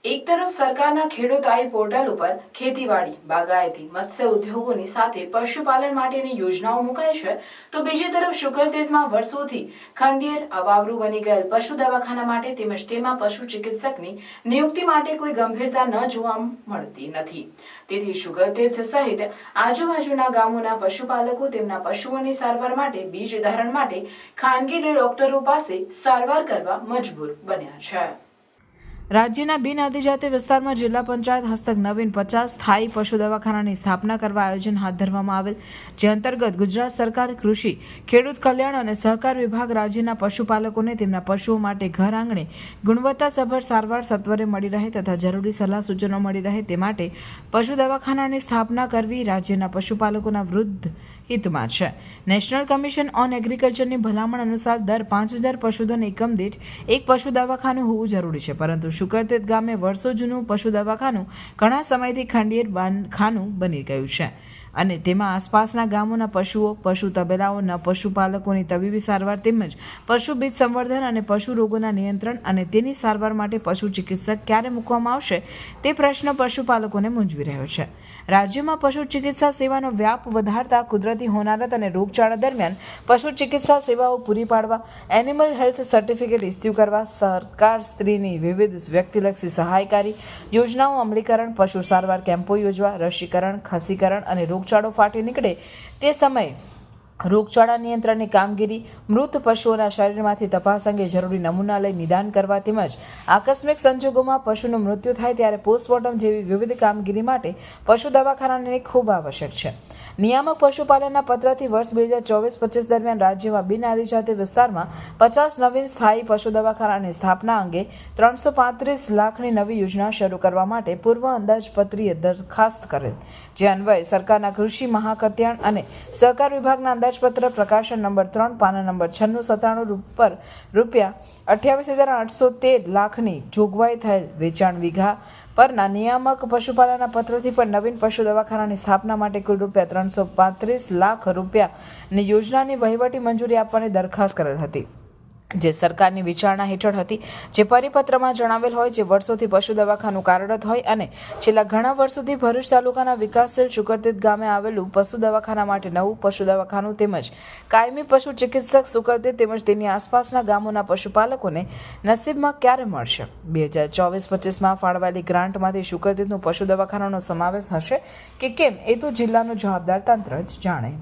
એક તરફ સરકારના ખેડૂત આઈ પોર્ટલ ઉપર ખેતીવાડી, બાગાયતી, મત્સ્ય ઉદ્યોગોની સાથે પશુપાલન માટેની યોજનાઓ મુકાય છે, તો બીજી તરફ શુકલતીર્થમાં વર્ષોથી ખંડેર અવાવરું બની ગયેલ પશુ દવાખાના માટે તેમજ તેમાં પશુ ચિકિત્સકની નિયુક્તિ માટે કોઈ ગંભીરતા ન જોવા મળતી નથી। તેથી શુકલતીર્થ સહિત આજુબાજુના ગામોના પશુપાલકો તેમના પશુઓની સારવાર માટે બીજ ધારણ માટે ખાનગી ડોક્ટરો પાસે સારવાર કરવા મજબૂર બન્યા છે। રાજ્યના બિન આદિજાતિ વિસ્તારમાં જિલ્લા પંચાયત હસ્તક નવીન 50 સ્થાયી પશુ દવાખાનાની સ્થાપના કરવા આયોજન હાથ ધરવામાં આવેલ, જે અંતર્ગત ગુજરાત સરકાર કૃષિ, ખેડૂત કલ્યાણ અને સહકાર વિભાગ રાજ્યના પશુપાલકોને તેમના પશુઓ માટે ઘર આંગણે ગુણવત્તાસભર સારવાર સત્વરે મળી રહે તથા જરૂરી સલાહ સૂચનો મળી રહે તે માટે પશુ દવાખાનાની સ્થાપના કરવી રાજ્યના પશુપાલકોના વૃદ્ધ હિતમાં છે। નેશનલ કમિશન ઓન એગ્રીકલ્ચરની ભલામણ અનુસાર દર 5000 પશુધન એકમ દીઠ એક પશુ દવાખાનું હોવું જરૂરી છે, પરંતુ શુકલતીર્થ ગામે વર્ષો જૂનું પશુ દવાખાનું ઘણા સમયથી ખંડેર ખાનું બની ગયું છે અને તેમાં આસપાસના ગામોના પશુઓ, પશુ તબેલાઓના પશુપાલકોની તબીબી સારવાર તેમજ પશુ બીજ સંવર્ધન અને પશુ રોગોના નિયંત્રણ અને તેની સારવાર માટે પશુ ચિકિત્સક ક્યારે મૂકવામાં આવશે તે પ્રશ્ન પશુપાલકોને મૂંઝવી રહ્યો છે। રાજ્યમાં પશુ ચિકિત્સા સેવાનો વ્યાપ વધારતા કુદરતી હોનારત અને રોગચાળા દરમિયાન પશુ ચિકિત્સા સેવાઓ પૂરી પાડવા, એનિમલ હેલ્થ સર્ટિફિકેટ ઇસ્યુ કરવા, સરકાર સ્ત્રીની વિવિધ વ્યક્તિલક્ષી સહાયકારી યોજનાઓ અમલીકરણ, પશુ સારવાર કેમ્પો યોજવા, રસીકરણ, ખસીકરણ અને રોગચાળો ફાટી નીકળે તે સમયે રોગચાળા નિયંત્રણની કામગીરી, મૃત પશુઓના શરીરમાંથી તપાસ અંગે જરૂરી નમૂના લઈ નિદાન કરવા તેમજ આકસ્મિક સંજોગોમાં પશુનું મૃત્યુ થાય ત્યારે પોસ્ટમોર્ટમ જેવી વિવિધ કામગીરી માટે પશુ દવાખાનાની ખૂબ આવશ્યક છે। નિયામક પશુપાલનના પત્રથી વર્ષ 2024-25 દરમિયાન રાજ્યમાં બિન આદિજાતિ વિસ્તારમાં 50 નવીન સ્થાયી પશુ દવાખાનાની સ્થાપના અંગે 335 લાખની નવી યોજના શરૂ કરવા માટે પૂર્વ અંદાજપત્રીય દરખાસ્ત કરેલ, જે અન્વયે સરકારના કૃષિ, મહાકલ્યાણ અને સહકાર વિભાગના અંદાજપત્ર પ્રકાશન નંબર 3 પાના નંબર 9697 પર રૂપિયા 28,813 લાખની જોગવાઈ થયેલ વેચાણ વીઘા પરના નિયામક પશુપાલનના પત્રથી પણ નવીન પશુ દવાખાનાની સ્થાપના માટે કુલ રૂપિયા 335 લાખ રૂપિયાની યોજનાની વહીવટી મંજૂરી આપવાની દરખાસ્ત કરેલ હતી, જે સરકારની વિચારણા હેઠળ હતી, જે પરિપત્રમાં જણાવેલ હોય, જે વર્ષોથી પશુ દવાખાનું કાર્યરત હોય અને છેલ્લા ઘણા વર્ષોથી ભરૂચ તાલુકાના વિકાસશીલ શુકલતીર્થ ગામે આવેલું પશુ દવાખાના માટે નવું પશુ દવાખાનું તેમજ કાયમી પશુ ચિકિત્સક શુકલતીર્થ તેમજ તેની આસપાસના ગામોના પશુપાલકોને નસીબમાં ક્યારે મળશે। 2024-25માં ફાળવાયેલી ગ્રાન્ટમાંથી શુકલતીર્થનું પશુ દવાખાનાનો સમાવેશ હશે કે કેમ એ તો જિલ્લાનું જવાબદાર તંત્ર જ જાણે।